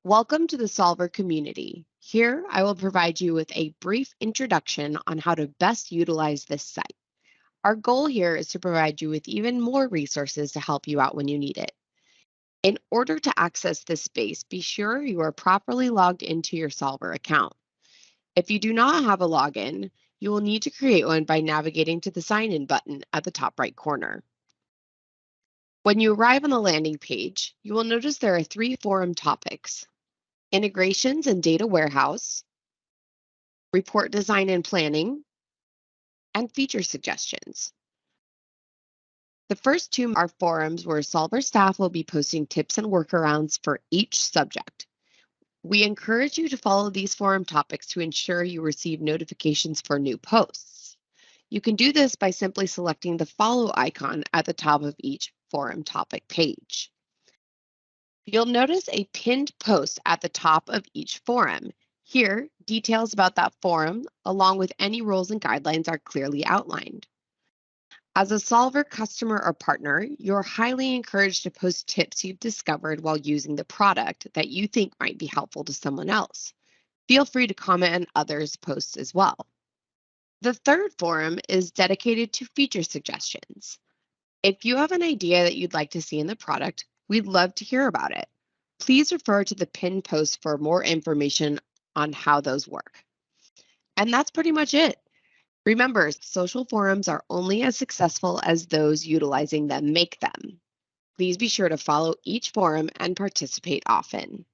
Welcome to the Solver community. Here, I will provide you with a brief introduction on how to best utilize this site. Our goal here is to provide you with even more resources to help you out when you need it. In order to access this space, be sure you are properly logged into your Solver account. If you do not have a login, you will need to create one by navigating to the Sign In button at the top right corner. When you arrive on the landing page, you will notice there are three forum topics: integrations and data warehouse, report design and planning, and feature suggestions. The first two are forums where Solver staff will be posting tips and workarounds for each subject. We encourage you to follow these forum topics to ensure you receive notifications for new posts. You can do this by simply selecting the follow icon at the top of each forum topic page. You'll notice a pinned post at the top of each forum. Here, details about that forum, along with any rules and guidelines, are clearly outlined. As a Solver customer or partner, you're highly encouraged to post tips you've discovered while using the product that you think might be helpful to someone else. Feel free to comment on others' posts as well. The third forum is dedicated to feature suggestions. If you have an idea that you'd like to see in the product, we'd love to hear about it. Please refer to the pinned post for more information on how those work. And that's pretty much it. Remember, social forums are only as successful as those utilizing them make them. Please be sure to follow each forum and participate often.